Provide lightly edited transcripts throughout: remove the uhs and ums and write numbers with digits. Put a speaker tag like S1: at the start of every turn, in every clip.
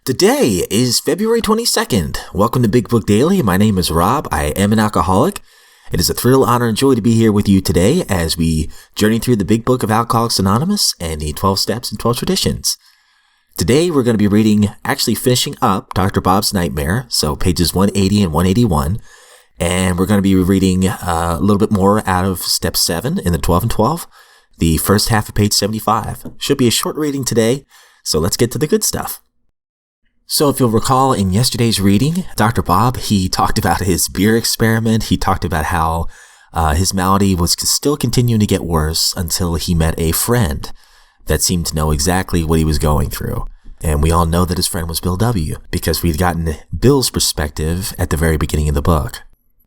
S1: Today is February 22nd. Welcome to Big Book Daily. My name is Rob. I am an alcoholic. It is a thrill, honor, and joy to be here with you today as we journey through the Big Book of Alcoholics Anonymous and the 12 Steps and 12 Traditions. Today we're going to be finishing up Dr. Bob's Nightmare, so pages 180 and 181. And we're going to be reading a little bit more out of Step 7 in the 12 and 12, the first half of page 75. Should be a short reading today, so let's get to the good stuff. So if you'll recall in yesterday's reading, Dr. Bob, he talked about his beer experiment. He talked about how his malady was still continuing to get worse until he met a friend that seemed to know exactly what he was going through. And we all know that his friend was Bill W. because we'd gotten Bill's perspective at the very beginning of the book.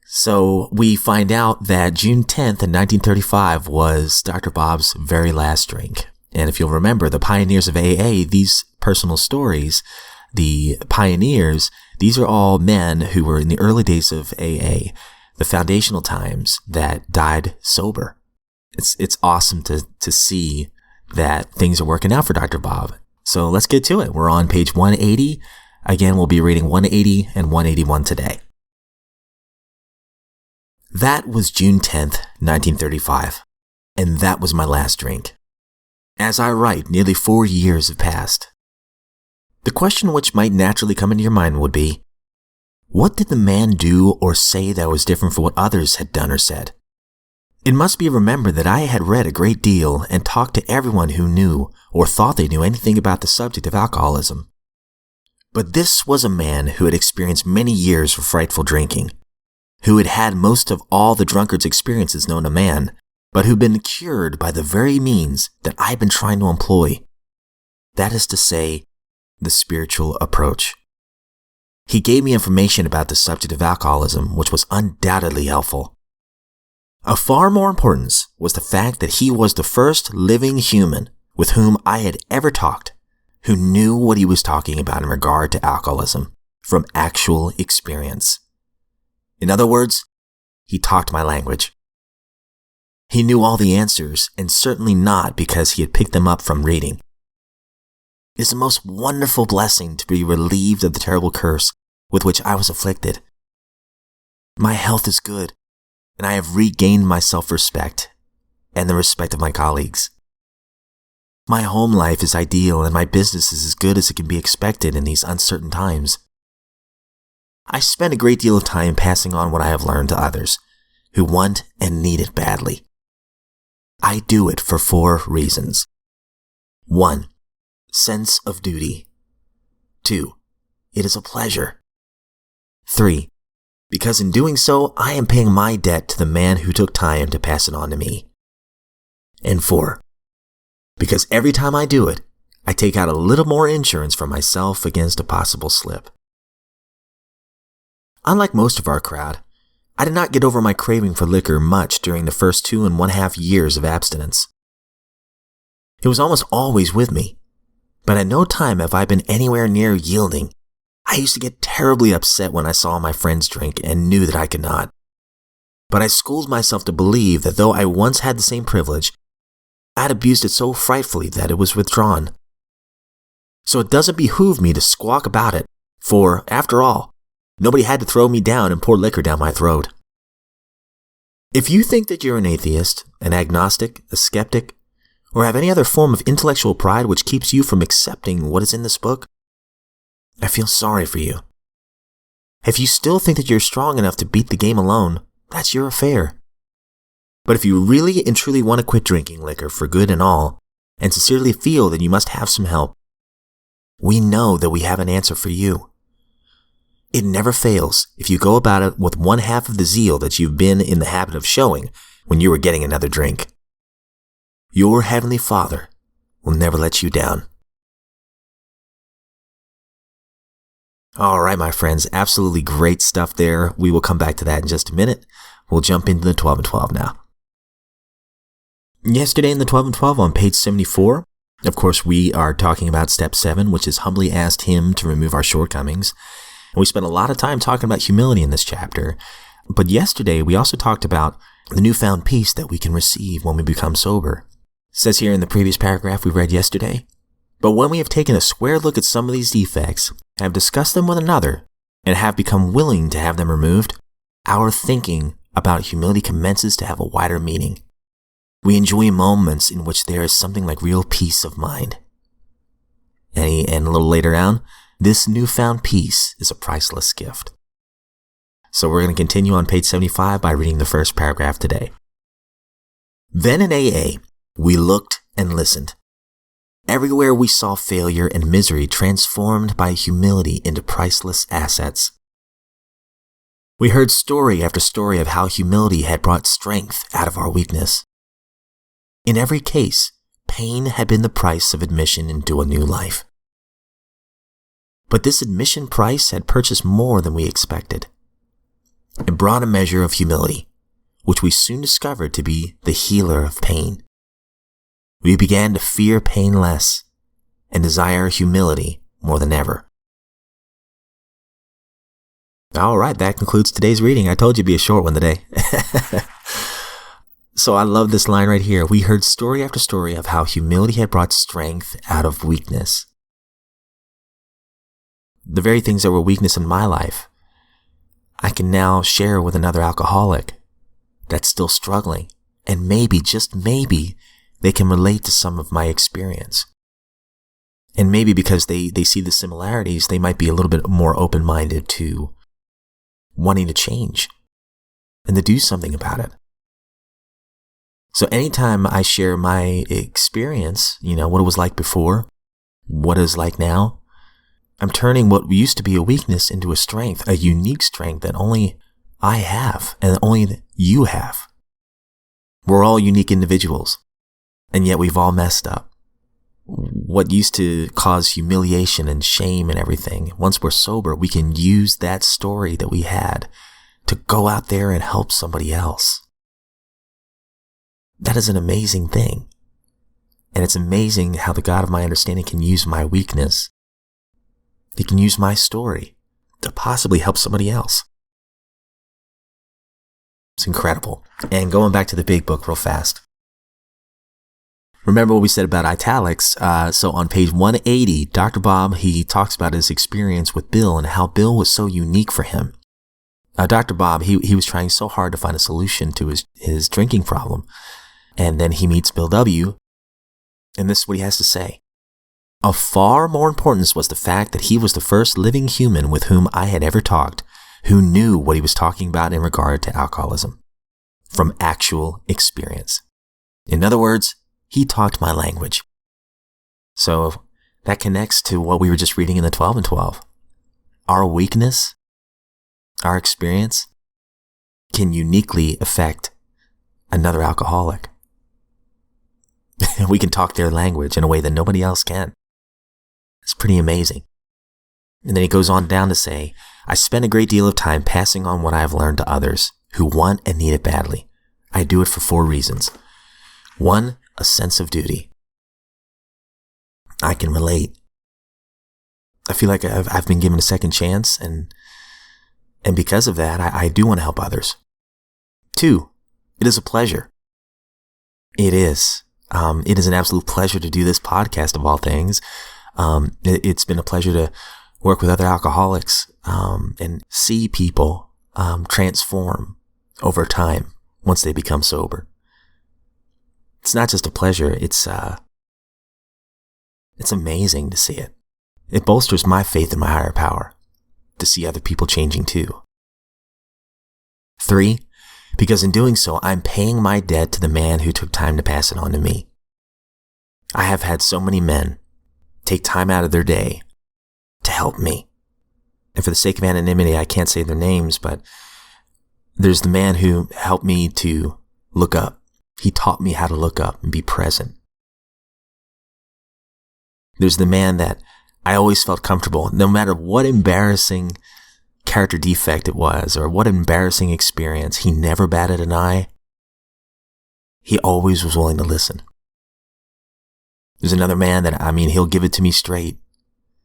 S1: So we find out that June 10th in 1935 was Dr. Bob's very last drink. And if you'll remember, the pioneers of AA, these personal stories, the pioneers, these are all men who were in the early days of AA, the foundational times, that died sober. It's awesome to see that things are working out for Dr. Bob. So let's get to it. We're on page 180. Again, we'll be reading 180 and 181 today. That was June 10th, 1935, and that was my last drink. As I write, nearly 4 years have passed. The question which might naturally come into your mind would be, what did the man do or say that was different from what others had done or said? It must be remembered that I had read a great deal and talked to everyone who knew or thought they knew anything about the subject of alcoholism. But this was a man who had experienced many years of frightful drinking, who had had most of all the drunkard's experiences known to man, but who'd been cured by the very means that I've been trying to employ. That is to say, the spiritual approach. He gave me information about the subject of alcoholism, which was undoubtedly helpful. Of far more importance was the fact that he was the first living human with whom I had ever talked, who knew what he was talking about in regard to alcoholism from actual experience. In other words, he talked my language. He knew all the answers, and certainly not because he had picked them up from reading. It is a most wonderful blessing to be relieved of the terrible curse with which I was afflicted. My health is good, and I have regained my self-respect and the respect of my colleagues. My home life is ideal, and my business is as good as it can be expected in these uncertain times. I spend a great deal of time passing on what I have learned to others who want and need it badly. I do it for 4 reasons. 1. Sense of duty. 2. It is a pleasure. 3. Because in doing so, I am paying my debt to the man who took time to pass it on to me. And 4. Because every time I do it, I take out a little more insurance for myself against a possible slip. Unlike most of our crowd, I did not get over my craving for liquor much during the first 2.5 years of abstinence. It was almost always with me. But at no time have I been anywhere near yielding. I used to get terribly upset when I saw my friends drink and knew that I could not. But I schooled myself to believe that though I once had the same privilege, I had abused it so frightfully that it was withdrawn. So it doesn't behoove me to squawk about it, for, after all, nobody had to throw me down and pour liquor down my throat. If you think that you're an atheist, an agnostic, a skeptic, or have any other form of intellectual pride which keeps you from accepting what is in this book, I feel sorry for you. If you still think that you're strong enough to beat the game alone, that's your affair. But if you really and truly want to quit drinking liquor for good and all, and sincerely feel that you must have some help, we know that we have an answer for you. It never fails if you go about it with 1/2 of the zeal that you've been in the habit of showing when you were getting another drink. Your Heavenly Father will never let you down. All right, my friends, absolutely great stuff there. We will come back to that in just a minute. We'll jump into the 12 and 12 now. Yesterday in the 12 and 12 on page 74, of course, we are talking about step 7, which is humbly asked Him to remove our shortcomings. And we spent a lot of time talking about humility in this chapter. But yesterday, we also talked about the newfound peace that we can receive when we become sober. It says here in the previous paragraph we read yesterday, But when we have taken a square look at some of these defects, have discussed them with another, and have become willing to have them removed, our thinking about humility commences to have a wider meaning. We enjoy moments in which there is something like real peace of mind. And a little later on, this newfound peace is a priceless gift. So we're going to continue on page 75 by reading the first paragraph today. Then in AA, we looked and listened. Everywhere we saw failure and misery transformed by humility into priceless assets. We heard story after story of how humility had brought strength out of our weakness. In every case, pain had been the price of admission into a new life. But this admission price had purchased more than we expected. It brought a measure of humility, which we soon discovered to be the healer of pain. We began to fear pain less and desire humility more than ever. All right, that concludes today's reading. I told you it'd be a short one today. So I love this line right here. We heard story after story of how humility had brought strength out of weakness. The very things that were weakness in my life, I can now share with another alcoholic that's still struggling. And maybe, just maybe, they can relate to some of my experience. And maybe because they see the similarities, they might be a little bit more open-minded to wanting to change and to do something about it. So anytime I share my experience, what it was like before, what it is like now, I'm turning what used to be a weakness into a strength, a unique strength that only I have and only you have. We're all unique individuals, and yet we've all messed up. What used to cause humiliation and shame and everything, once we're sober, we can use that story that we had to go out there and help somebody else. That is an amazing thing. And it's amazing how the God of my understanding can use my weakness. He can use my story to possibly help somebody else. It's incredible. And going back to the big book real fast. Remember what we said about italics? So on page 180, Dr. Bob, he talks about his experience with Bill and how Bill was so unique for him. Dr. Bob, he was trying so hard to find a solution to his drinking problem. And then he meets Bill W. And this is what he has to say. Of far more importance was the fact that he was the first living human with whom I had ever talked, who knew what he was talking about in regard to alcoholism, from actual experience. In other words, he talked my language. So that connects to what we were just reading in the 12 and 12. Our weakness, our experience, can uniquely affect another alcoholic. We can talk their language in a way that nobody else can. It's pretty amazing. And then he goes on down to say, I spend a great deal of time passing on what I have learned to others who want and need it badly. I do it for 4 reasons. 1, a sense of duty. I can relate. I feel like I've been given a second chance, and because of that, I do want to help others. 2, it is a pleasure. It is. It is an absolute pleasure to do this podcast of all things. It's been a pleasure to work with other alcoholics and see people transform over time once they become sober. It's not just a pleasure, it's amazing to see it. It bolsters my faith in my higher power to see other people changing too. 3, because in doing so, I'm paying my debt to the man who took time to pass it on to me. I have had so many men take time out of their day to help me. And for the sake of anonymity, I can't say their names, but there's the man who helped me to look up. He taught me how to look up and be present. There's the man that I always felt comfortable, no matter what embarrassing character defect it was or what embarrassing experience, he never batted an eye. He always was willing to listen. There's another man that, he'll give it to me straight.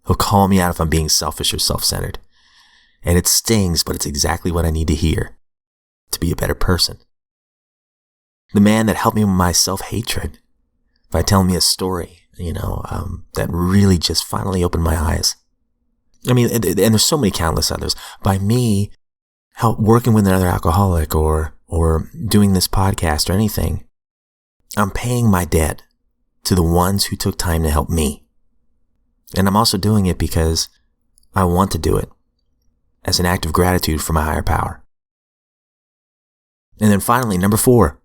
S1: He'll call me out if I'm being selfish or self-centered. And it stings, but it's exactly what I need to hear to be a better person. The man that helped me with my self-hatred by telling me a story that really just finally opened my eyes. I mean, and there's so many countless others. By me working with another alcoholic or doing this podcast or anything, I'm paying my debt to the ones who took time to help me. And I'm also doing it because I want to do it as an act of gratitude for my higher power. And then finally, number 4,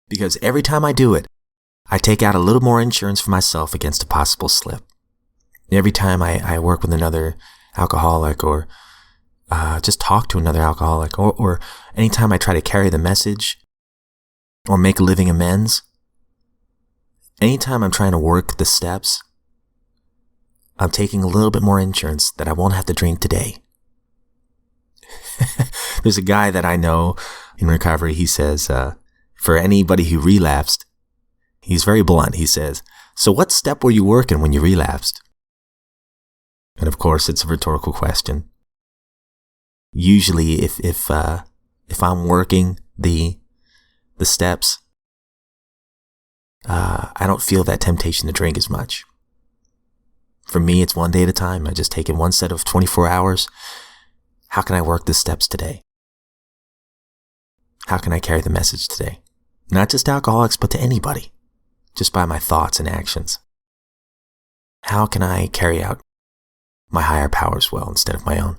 S1: because every time I do it, I take out a little more insurance for myself against a possible slip. Every time I work with another alcoholic or just talk to another alcoholic or anytime I try to carry the message or make a living amends, anytime I'm trying to work the steps, I'm taking a little bit more insurance that I won't have to drink today. There's a guy that I know in recovery. He says, for anybody who relapsed, he's very blunt. He says, "So what step were you working when you relapsed?" And of course, it's a rhetorical question. Usually, if I'm working the steps, I don't feel that temptation to drink as much. For me, it's one day at a time. I just take it one set of 24 hours. How can I work the steps today? How can I carry the message today? Not just to alcoholics, but to anybody, just by my thoughts and actions. How can I carry out my higher powers well instead of my own?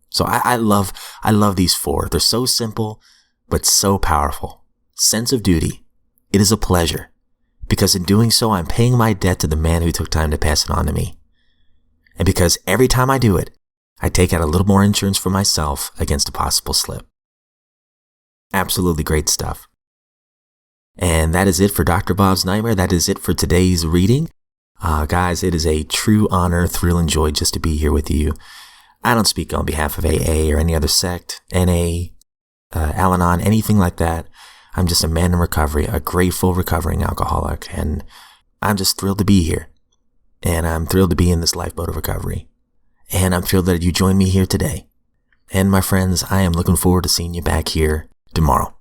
S1: So I love these 4. They're so simple, but so powerful. Sense of duty. It is a pleasure, because in doing so, I'm paying my debt to the man who took time to pass it on to me. And because every time I do it, I take out a little more insurance for myself against a possible slip. Absolutely great stuff. And that is it for Dr. Bob's Nightmare. That is it for today's reading. Guys, it is a true honor, thrill, and joy just to be here with you. I don't speak on behalf of AA or any other sect, NA, Al-Anon, anything like that. I'm just a man in recovery, a grateful recovering alcoholic, and I'm just thrilled to be here. And I'm thrilled to be in this lifeboat of recovery. And I'm thrilled that you joined me here today. And my friends, I am looking forward to seeing you back here tomorrow.